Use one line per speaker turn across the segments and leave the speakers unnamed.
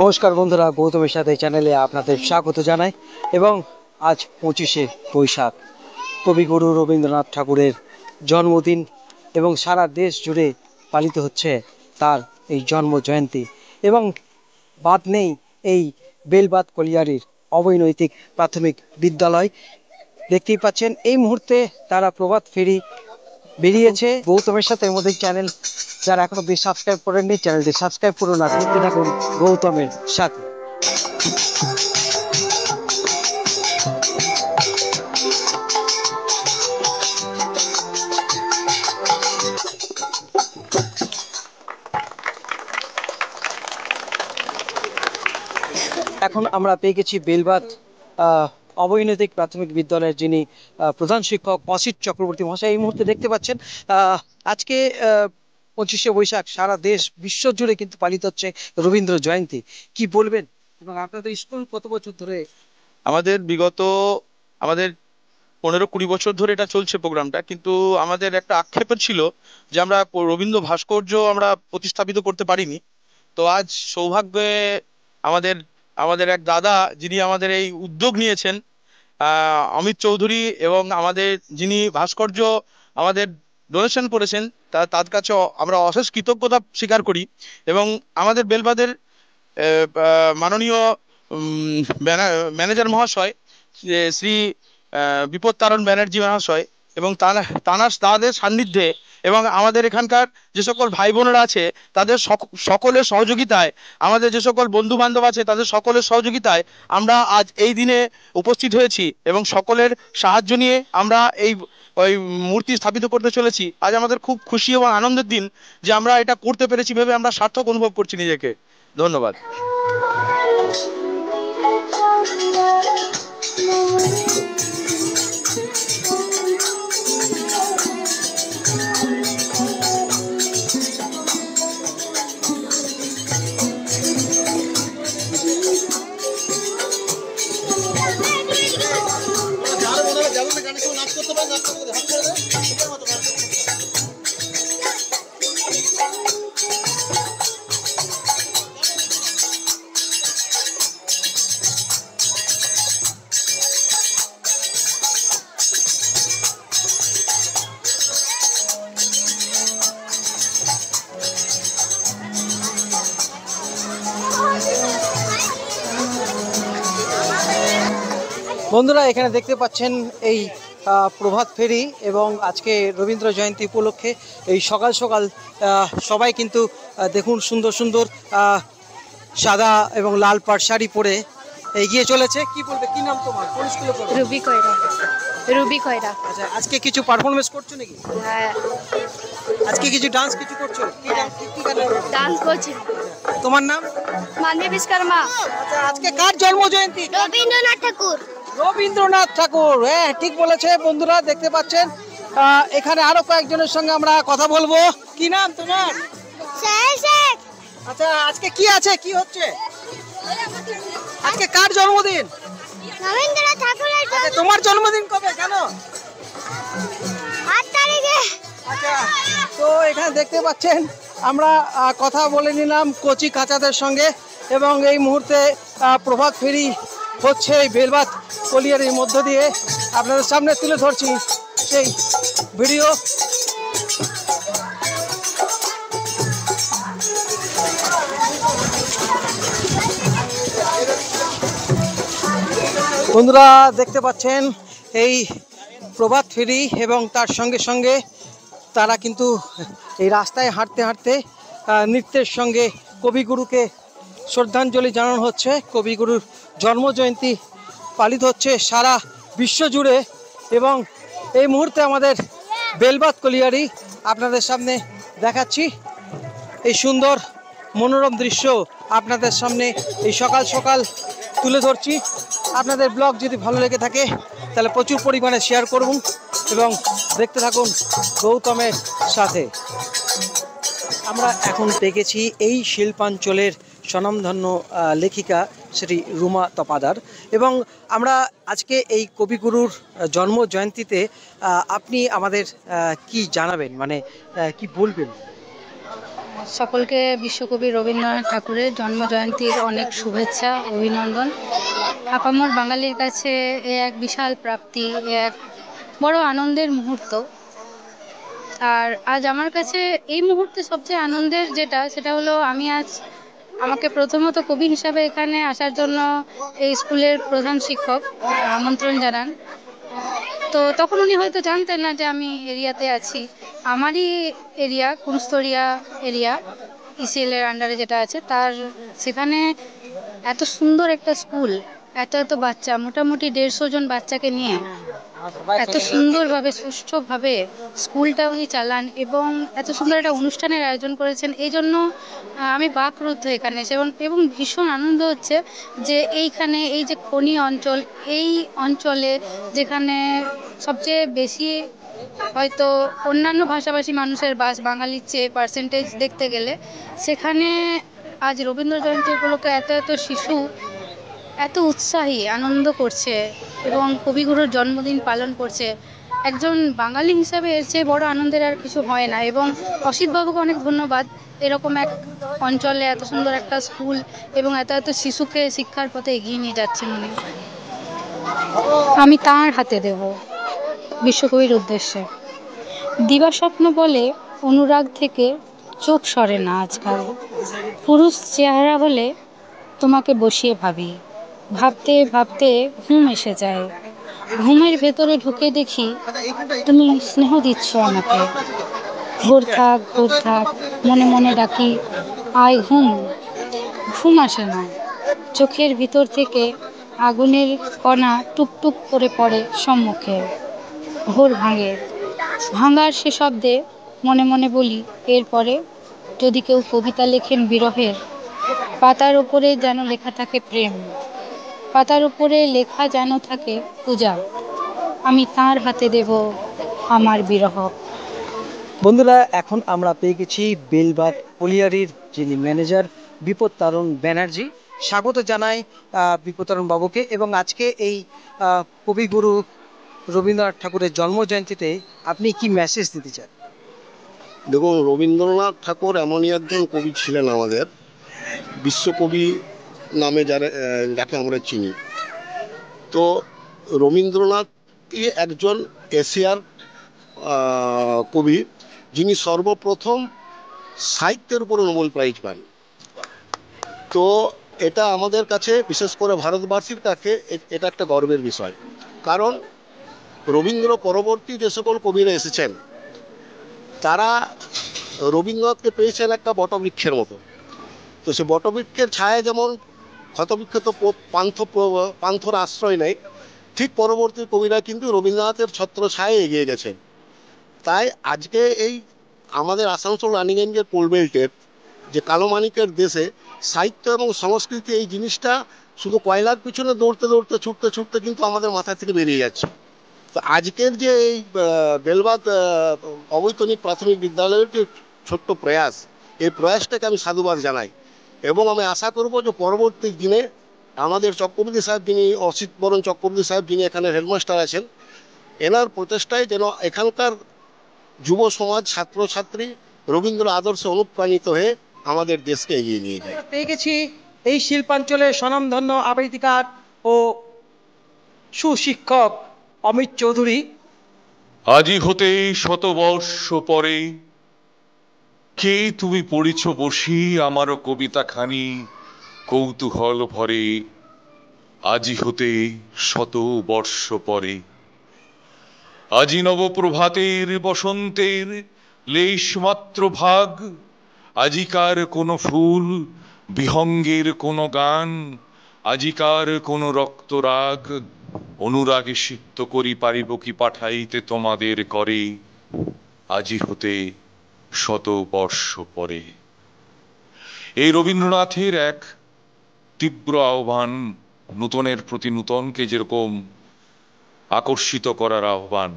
নমস্কার বন্ধুরা, গৌতমের সাথে চ্যানেলে আপনাদের স্বাগত জানাই। এবং আজ 25শে বৈশাখ, কবিগুরু রবীন্দ্রনাথ ঠাকুরের জন্মদিন এবং সারা দেশ জুড়ে পালিত হচ্ছে তার এই জন্ম জয়ন্তী। এবং বাদ নেই এই বেলবাত কলিয়ারির অবৈনৈতিক প্রাথমিক বিদ্যালয়। দেখতেই পাচ্ছেন এই মুহূর্তে তারা প্রভাত ফেরি বেরিয়েছে। গৌতমের সাথে আমাদের চ্যানেল যারা এখনো বেশ সাবস্ক্রাইব করেননি, চ্যানেলটি সাবস্ক্রাইব করুন আর দেখতে থাকুন গৌতমের সাথে। এখন আমরা পেয়ে গেছি বেলবাত অবৈনৈতিক প্রাথমিক বিদ্যালয়ের যিনি প্রধান শিক্ষক অসিত চক্রবর্তী মহাশয়। এই মুহূর্তে দেখতে পাচ্ছেন আজকে 25শে বৈশাখ সারা দেশ বিশ্ব জুড়ে কিন্তু পালিত হচ্ছে রবীন্দ্র জয়ন্তী। কি বলবেন? এবং আপনাদের স্কুল কত বছর ধরে?
বিগত আমাদের 15-20 বছর ধরে এটা চলছে প্রোগ্রামটা, কিন্তু আমাদের একটা আক্ষেপ ছিল যে আমরা রবীন্দ্র ভাস্কর্য আমরা প্রতিস্থাপিত করতে পারিনি। তো আজ সৌভাগ্যে আমাদের আমাদের এক দাদা যিনি আমাদের এই উদ্যোগ নিয়েছেন, অমিত চৌধুরী, এবং আমাদের যিনি ভাস্কর্য আমাদের ডোনেশন করেছেন, তার কাছে আমরা অশেষ কৃতজ্ঞতা স্বীকার করি। এবং আমাদের বেলবাদের মাননীয় ম্যানেজার মহাশয় শ্রী বিপদ তারণ ব্যানার্জি মহাশয়, এবং তাদের সান্নিধ্যে এবং আমাদের এখানকার যে সকল ভাই বোনেরা আছে তাদের সকলের সহযোগিতায়, আমাদের যে সকল বন্ধু বান্ধব আছে তাদের সকলের সহযোগিতায় আমরা আজ এই দিনে উপস্থিত হয়েছি এবং সকলের সাহায্য নিয়ে আমরা ওই মূর্তি স্থাপিত করতে চলেছি। আজ আমাদের খুব খুশি এবং আনন্দের দিন যে আমরা এটা করতে পেরেছি ভেবে আমরা সার্থক অনুভব করছি নিজেকে। ধন্যবাদ।
বন্ধুরা, এখানে দেখতে পাচ্ছেন এই প্রভাত ফেরি এবং আজকে রবীন্দ্র জয়ন্তী উপলক্ষে এই সকাল সকাল সবাই কিন্তু দেখুন সুন্দর সুন্দর সাদা এবং লাল পাড় শাড়ি পরে এগিয়ে চলেছে। কি বলবে, কি নাম তোমার, কোন স্কুলে পড়ো?
রুবি কয়রা। রুবি কয়রা।
আচ্ছা, আজকে কিছু পারফরমেন্স করছো নাকি?
হ্যাঁ,
আজকে কিছু ডান্স কিছু করছো? কি
ডান্স করছি।
তোমার নাম?
মানবী বিশ্বকর্মা।
আচ্ছা, আজকে কার জন্ম জয়ন্তী?
রবীন্দ্রনাথ ঠাকুর।
রবীন্দ্রনাথ ঠাকুর, হ্যাঁ ঠিক বলেছে। বন্ধুরা দেখতে পাচ্ছেন এখানে আরো কয়েকজনের সঙ্গে আমরা কথা বলবো। কি নাম তোমার? আচ্ছা, আজকে কি আছে, কি হচ্ছে? আজকে কার জন্মদিন?
রবীন্দ্রনাথ ঠাকুরের।
আচ্ছা, তোমার জন্মদিন কবে, জানো?
8 তারিখে।
আচ্ছা, তো এখানে দেখতে পাচ্ছেন আমরা কথা বলে নিলাম কচি কাচাদের সঙ্গে এবং এই মুহূর্তে প্রভাত ফেরি হচ্ছে এই বেলবাত কলিয়ারির মধ্য দিয়ে আপনাদের সামনে তুলে ধরছি সেই ভিডিও। বন্ধুরা দেখতে পাচ্ছেন এই প্রভাত ফেরি এবং তার সঙ্গে সঙ্গে তারা কিন্তু এই রাস্তায় হাঁটতে হাঁটতে নৃত্যের সঙ্গে কবিগুরুকে শ্রদ্ধাঞ্জলি জানানো হচ্ছে। কবিগুরুর জন্মজয়ন্তী পালিত হচ্ছে সারা বিশ্ব জুড়ে এবং এই মুহূর্তে আমাদের বেলবাত কলিয়ারি আপনাদের সামনে দেখাচ্ছি। এই সুন্দর মনোরম দৃশ্য আপনাদের সামনে এই সকাল সকাল তুলে ধরছি। আপনাদের ব্লগ যদি ভালো লেগে থাকে তাহলে প্রচুর পরিমাণে শেয়ার করুন এবং দেখতে থাকুন গৌতমের সাথে। আমরা এখন দেখেছি এই শিল্পাঞ্চলের স্বনামধন্য লেখিকা শ্রী রুমা তপাদার এবং আমরা আজকে এই কবিগুরুর জন্ম জয়ন্তীতে আপনি আমাদের কি জানাবেন, মানে কি বলবেন?
সকলকে বিশ্বকবি রবীন্দ্রনাথ ঠাকুরের জন্মজয়ন্তীর অনেক শুভেচ্ছা, অভিনন্দন। আপামর বাঙালির কাছে এ এক বিশাল প্রাপ্তি, এ এক বড় আনন্দের মুহূর্ত। আর আজ আমার কাছে এই মুহূর্তে সবচেয়ে আনন্দের সেটা হলো আমি আজ আমাকে প্রথমত কবি হিসাবে এখানে আসার জন্য এই স্কুলের প্রধান শিক্ষক আমন্ত্রণ জানান। তো তখন উনি হয়তো জানতেন না যে আমি এরিয়াতে আছি। আমারই এরিয়া কুনস্তরিয়া এরিয়া, ইসিএল এর আন্ডারে যেটা আছে তার, সেখানে এত সুন্দর একটা স্কুল, এত এত বাচ্চা, মোটামুটি 150 জন বাচ্চাকে নিয়ে এত সুন্দরভাবে সুষ্ঠুভাবে স্কুলটা উনি চালান এবং এত সুন্দর একটা অনুষ্ঠানের আয়োজন করেছেন। এই জন্য আমি বাকরুদ্ধ এখানে এসে, এবং ভীষণ আনন্দ হচ্ছে যে এইখানে এই যে খনি অঞ্চল, এই অঞ্চলে যেখানে সবচেয়ে বেশি হয়তো অন্যান্য ভাষাভাষী মানুষের বাস বাঙালির চেয়ে পার্সেন্টেজ দেখতে গেলে, সেখানে আজ রবীন্দ্র জয়ন্তী উপলক্ষে এত এত শিশু এত উৎসাহী আনন্দ করছে এবং কবিগুরুর জন্মদিন পালন করছে। একজন বাঙালি হিসাবে এর চেয়ে বড় আনন্দের আর কিছু হয় না। এবং অসিত বাবুকে অনেক ধন্যবাদ, এরকম এক অঞ্চলে এত সুন্দর একটা স্কুল এবং এত এত শিশুকে শিক্ষার পথে এগিয়ে নিয়ে যাচ্ছেন উনি। আমি তাঁর হাতে দেব বিশ্বকবির উদ্দেশ্যে। দিবাস্বপ্ন বলে অনুরাগ থেকে চোখ সরে না আজকাল, পুরুষ চেহারা হলে তোমাকে বসিয়ে ভাবি, ভাবতে ভাবতে ঘুম এসে যায়, ঘুমের ভেতরে ঢুকে দেখি তুমি স্নেহ দিচ্ছ আমাকে। ভোর থাক মনে মনে ডাকি, আয় ঘুম, ঘুম আসে না, চোখের ভিতর থেকে আগুনের কণা টুকটুক করে পড়ে সম্মুখে। ঘোর ভাঙে, ভাঙার সে শব্দে মনে মনে বলি, এরপরে যদি কেউ কবিতা লেখেন বিরহের, পাতার উপরে যেন লেখা থাকে প্রেম, পাতার উপরে লেখা যেন থাকে পূজা, আমি তার হাতে দেব আমার বিরহ।
বন্ধুরা, এখন আমরা পেয়ে গেছি বেলবাগ কলিয়ারির যিনি ম্যানেজার বিপদ তারণ ব্যানার্জি। স্বাগত জানাই বিপদ তারণ বাবুকে। এবং আজকে এই কবিগুরু রবীন্দ্রনাথ ঠাকুরের জন্মজয়ন্তীতে আপনি কি মেসেজ দিতে চান?
দেখুন, রবীন্দ্রনাথ ঠাকুর এমনই একজন কবি ছিলেন আমাদের, বিশ্বকবি নামে যাকে আমরা চিনি। তো রবীন্দ্রনাথ একজন এশিয়ার কবি, যিনি সর্বপ্রথম সাহিত্যের উপরে নোবেল প্রাইজ পান। তো এটা আমাদের কাছে, বিশেষ করে ভারতবাসীর কাছে এটা একটা গর্বের বিষয়। কারণ রবীন্দ্র পরবর্তী যে সকল কবিরা এসেছেন, তারা রবীন্দ্রনাথকে পেয়েছেন একটা বটবৃক্ষের মতো। তো সে বটবৃক্ষের ছায়া যেমন ক্ষতবিক্ষত পান্থর আশ্রয় নেয়, ঠিক পরবর্তী কবিরা কিন্তু রবীন্দ্রনাথের ছত্র ছায়া এগিয়ে গেছেন। তাই আজকে এই আমাদের আসানসোল রানীগঞ্জের কোলবেল্টের যে কালো মানিকের দেশে সাহিত্য এবং সংস্কৃতি, এই জিনিসটা শুধু কয়লার পিছনে দৌড়তে দৌড়তে ছুটতে ছুটতে কিন্তু আমাদের মাথা থেকে বেরিয়ে যাচ্ছে। তো আজকের যে এই বেলবাগ অবৈতনিক প্রাথমিক বিদ্যালয়ের যে ছোট্ট প্রয়াস, এই প্রয়াসটাকে আমি সাধুবাদ জানাই। এবং আমি আশা করব যে পরবর্তী দিনে আমাদের চক্রবর্তী সাহেব, যিনি অসিত বরণ চক্রবর্তী সাহেব, যিনি এখানে হেডমাস্টার আছেন, এনার প্রচেষ্টায় যেন এখানকার যুব সমাজ, ছাত্রছাত্রী রবীন্দ্র আদর্শে অনুপ্রাণিত হয়ে আমাদের দেশকে এগিয়ে নিয়ে যায়।
পেয়ে গেছি এই শিল্পাঞ্চলের স্বনামধন্য আবৃত্তিকার ও সুশিক্ষক অমিত চৌধুরী।
আজি হতে শতবর্ষ পরে, কে তুমি পড়িছ বসি আমারও কবিতা খানি কৌতূহল ভরে। আজি হতে শতবর্ষ পরে, আজি নবপ্রভাতের বসন্তের লেশমাত্র ভাগ, আজিকার কোন ফুল, বিহঙ্গের কোন গান, আজিকার কোন রক্তরাগ, অনুরাগে সিক্ত করি পারিব কি পাঠাইতে তোমাদের করে। আজি হতে শতবর্ষ পরে। এই রবীন্দ্রনাথের এক তীব্র আহ্বান, নূতনের প্রতি নূতনকে যেরকম আকর্ষিত করার আহ্বান,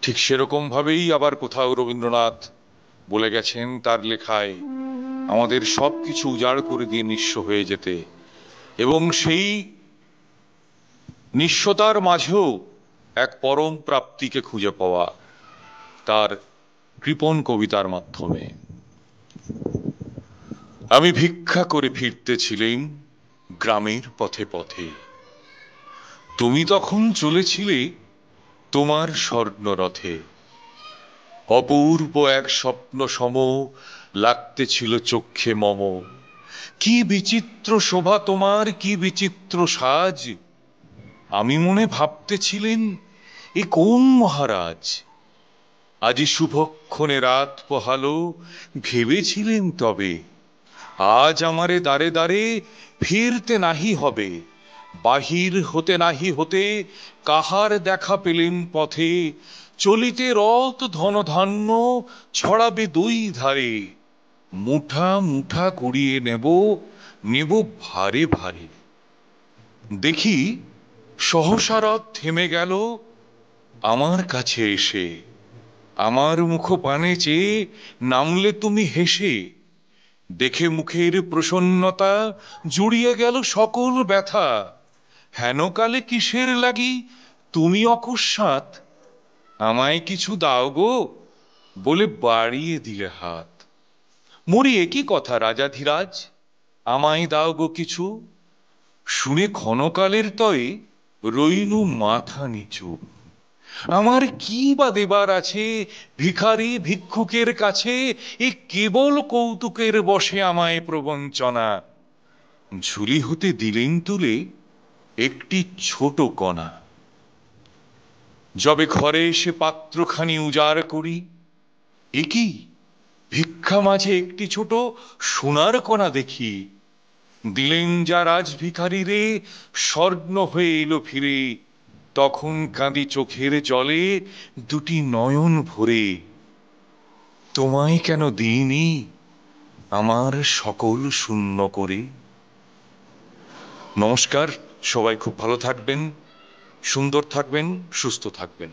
ঠিক সেরকম ভাবেই আবার কোথাও রবীন্দ্রনাথ বলে গেছেন তার লেখায়, আমাদের সবকিছু উজাড় করে দিয়ে নিঃস্ব হয়ে যেতে, এবং সেই নিঃস্বতার মাঝেও এক পরম প্রাপ্তিকে খুঁজে পাওয়া তার কৃপণ কবিতার মাধ্যমে। আমি ভিক্ষা করে ফিরতেছিলেম গ্রামের পথে পথে। তুমি তখন চলেছিলে তোমার স্বর্ণরথে। অপূর্ব এক স্বপ্ন সম লাগতেছিল চক্ষে মম। কি বিচিত্র শোভা তোমার, কি বিচিত্র সাজ। আমি মনে ভাবতেছিলেন এ কোন মহারাজ। আজি শুভক্ষণে রাত পোহালো, ভেবেছিলেন তবে আজ আমারে দ্বারে দ্বারে ফিরতে নাহি হবে। বাহির হতে নাহি হতে কাহার দেখা পেলেন পথে। চলিতে রথ ধনধান্য ছড়াবে দুই ধারে। মুঠা মুঠা কুড়িয়ে নেব, নেব ভারে ভারে। দেখি সহসা রথ থেমে গেল আমার কাছে এসে। আমার মুখ পানে চেয়ে নামলে তুমি হেসে। দেখে মুখের প্রসন্নতা জুড়িয়ে গেল সকল ব্যথা। হেনকালে কিসের লাগি তুমি অকস্মাৎ আমায় কিছু দাও গো বলে বাড়িয়ে দিলে হাত। মরি একই কথা রাজাধিরাজ, আমায় দাও গো কিছু। শুনে ক্ষণকালের তয়ে রইনু মাথা নিচু। আমার কি বা দেবার আছে ভিখারি ভিক্ষুকের কাছে। এ কেবল কৌতুকের বসে আমায় প্রবঞ্চনা। ঝুলি হতে দিলেন তুলে একটি ছোট কণা। যবে ঘরে এসে পাত্রখানি উজাড় করি, এ কি ভিক্ষা মাঝে একটি ছোট সোনার কণা দেখি। দিলেন যা রাজ ভিখারি রে, স্বর্ণ হয়ে এলো ফিরে। তখন কাঁদি চোখের জলে দুটি নয়ন ভরে। তোমায় কেন দিইনি আমার সকল শূন্য করে। নমস্কার, সবাই খুব ভালো থাকবেন, সুন্দর থাকবেন, সুস্থ থাকবেন।